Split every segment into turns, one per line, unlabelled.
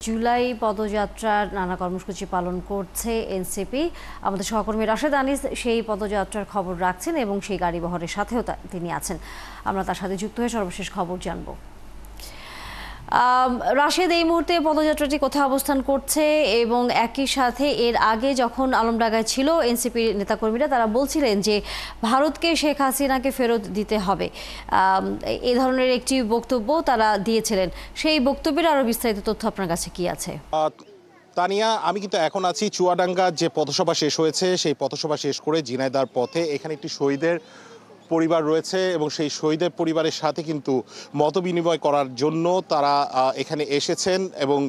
জুলাই পদযাত্রার নানা কর্মসূচি পালন করছে এনসিপি। আমাদের সহকর্মী রাশেদ আনিস সেই পদযাত্রার খবর রাখছেন এবং সেই গাড়িবহরের সাথেও তিনি আছেন। আমরা তার সাথে যুক্ত হয়ে সর্বশেষ খবর জানব। রাশেদ, এই মুহূর্তে পদযাত্রাটি কোথায় অবস্থান করছে এবং একই সাথে এর আগে যখন আলমডাঙ্গায় ছিল এনসিপির নেতাকর্মীরা তারা বলছিলেন যে ভারতকে শেখ হাসিনাকে ফেরত দিতে হবে, এ ধরনের একটি বক্তব্য তারা দিয়েছিলেন। সেই বক্তব্যের আরও বিস্তারিত তথ্য আপনার কাছে কি আছে?
তানিয়া, আমি কিন্তু এখন আছি চুয়াডাঙ্গা যে পথসভা শেষ হয়েছে সেই পথসভা শেষ করে ঝিনাইদহ পথে। এখানে একটি শহীদের পরিবার রয়েছে এবং সেই শহীদের পরিবারের সাথে কিন্তু মতবিনিময় করার জন্য তারা এখানে এসেছেন এবং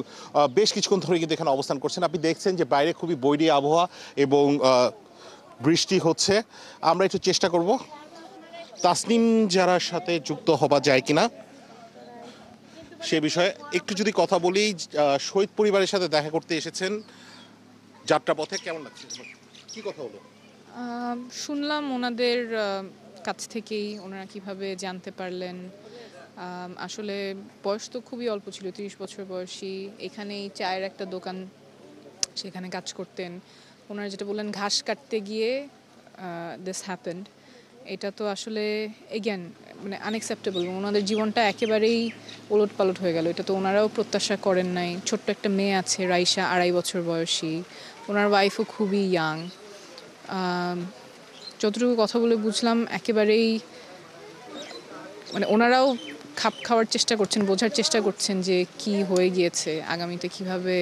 বেশ কিছুক্ষণ ধরে কিন্তু এখানে অবস্থান করছেন। আপনি দেখছেন যে বাইরে খুবই বৈরী আবহাওয়া এবং বৃষ্টি হচ্ছে। আমরা একটু চেষ্টা করব তাসনিম যারার সাথে যুক্ত হওয়া যায় কিনা সে বিষয়ে একটু যদি কথা বলি। শহীদ পরিবারের সাথে দেখা করতে এসেছেন যাত্রাপথে, কেমন লাগছে, কি কথা হলো?
শুনলাম ওনাদের কাছ থেকেই ওনারা কিভাবে জানতে পারলেন। আসলে বয়স তো খুবই অল্প ছিল, 30 বছর বয়সী। এখানেই চায়ের একটা দোকান, সেখানে কাজ করতেন। ওনারা যেটা বললেন ঘাস কাটতে গিয়ে দিস হ্যাপেন্ড, এটা তো আসলে এগেন মানে আনএক্সেপ্টেবল। ওনাদের জীবনটা একেবারেই ওলট পালট হয়ে গেল। এটা তো ওনারাও প্রত্যাশা করেন নাই। ছোট্ট একটা মেয়ে আছে রাইসা, 2.5 বছর বয়সী। ওনার ওয়াইফও খুবই ইয়াং। যতটুকু কথা বলে বুঝলাম একেবারেই মানে ওনারাও খাপ খাওয়ার চেষ্টা করছেন, বোঝার চেষ্টা করছেন যে কি হয়ে গিয়েছে, আগামীতে কিভাবে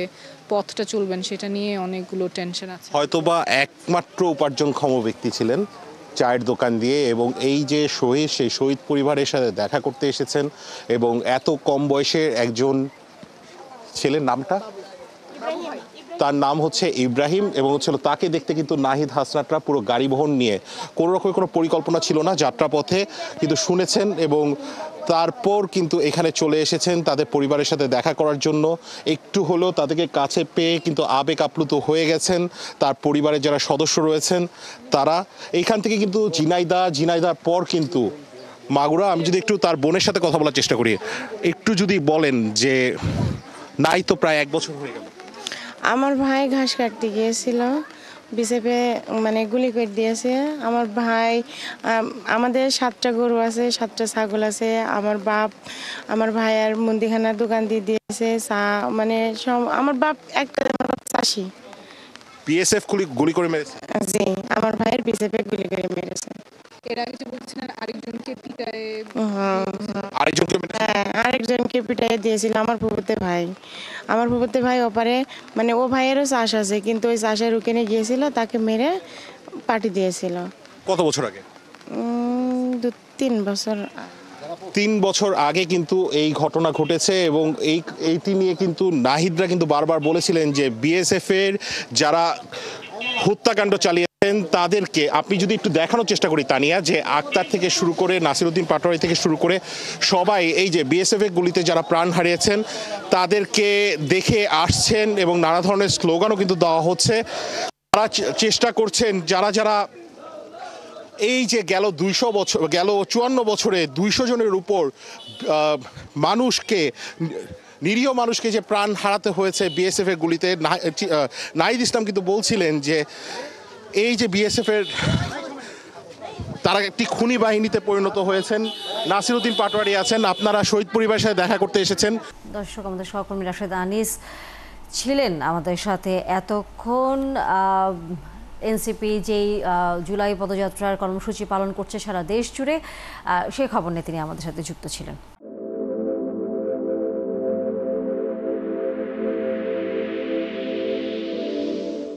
পথটা চলবেন সেটা নিয়ে অনেকগুলো টেনশন আছে।
হয়তোবা একমাত্র উপার্জনক্ষম ব্যক্তি ছিলেন চায়ের দোকান দিয়ে, এবং এই যে শহীদ, সেই শহীদ পরিবারের সাথে দেখা করতে এসেছেন এবং এত কম বয়সের একজন ছেলের নামটা, তার নাম হচ্ছে ইব্রাহিম, এবং হচ্ছিল তাকে দেখতে কিন্তু নাহিদ হাসনাতরা পুরো গাড়ি বহন নিয়ে কোনো রকমের কোনো পরিকল্পনা ছিল না যাত্রাপথে কিন্তু শুনেছেন এবং তারপর কিন্তু এখানে চলে এসেছেন তাদের পরিবারের সাথে দেখা করার জন্য। একটু হলেও তাদেরকে কাছে পেয়ে কিন্তু আবেগ আপ্লুত হয়ে গেছেন তার পরিবারের যারা সদস্য রয়েছেন তারা। এইখান থেকে কিন্তু ঝিনাইদহ পর কিন্তু মাগুরা। আমি যদি একটু তার বোনের সাথে কথা বলার চেষ্টা করি, একটু যদি বলেন যে নাই তো প্রায় 1 বছর হয়ে গেল।
আমার ভাই ঘাস কাটতে গিয়েছিল, বিসেপে মানে গুলি করে দিয়েছে আমার ভাই। আমাদের 7টা গরু আছে, 7টা ছাগল আছে। আমার ভাইয়ের মুদিখানার দোকান দিয়ে দিয়েছে। মানে আমার বাপ একটা চাষি।
বিএসএফ গুলি করে মেরেছে?
জি, আমার ভাইয়ের বিসেপে গুলি করে মেরেছে।
এর আগে যে বলছিলেন আরেকজনকে পিটায়ে,
আরেকজনকে পিটাইয়ে দিয়েছিল আমার ফুফুতে ভাই ওপারে, মানে ও ভাইয়েরও চাষ আছে কিন্তু ওই চাষের ওখানে গিয়েছিল, তাকে মেরে পার্টি দিয়েছিল।
কত বছর আগে?
2-3 বছর।
3 বছর আগে কিন্তু এই ঘটনা ঘটেছে এবং এইটি নিয়ে কিন্তু নাহিদরা কিন্তু বারবার বলেছিলেন যে বিএসএফ এর যারা হত্যাকাণ্ড চালিয়েছেন তাদেরকে আপনি যদি একটু দেখানোর চেষ্টা করি তানিয়া, যে আক্তার থেকে শুরু করে নাসিরউদ্দিন পাটোয়ারি থেকে শুরু করে সবাই এই যে বিএসএফ এর গুলিতে যারা প্রাণ হারিয়েছেন তাদেরকে দেখে আসছেন এবং নানা ধরনের স্লোগানও কিন্তু দেওয়া হচ্ছে। তারা চেষ্টা করছেন যারা এই যে গেল 54 বছরে 200 জনের উপর নিরীহ মানুষকে যে প্রাণ হারাতে হয়েছে বিএসএফ এর গুলিতে। নাহিদ ইসলাম কিন্তু বলছিলেন যে এই যে বিএসএফ এর তারা একটি খুনি বাহিনীতে পরিণত হয়েছেন। নাসিরউদ্দিন পাটোয়ারি আছেন, আপনারা শহীদ পরিবারের সাথে দেখা করতে এসেছেন।
দর্শক, আমাদের সহকর্মী রাশেদ আনিস ছিলেন আমাদের সাথে এতক্ষণ। এনসিপি যেই জুলাই পদযাত্রার কর্মসূচি পালন করছে সারা দেশ জুড়ে, সেই খবর নিয়ে তিনি আমাদের সাথে যুক্ত ছিলেন।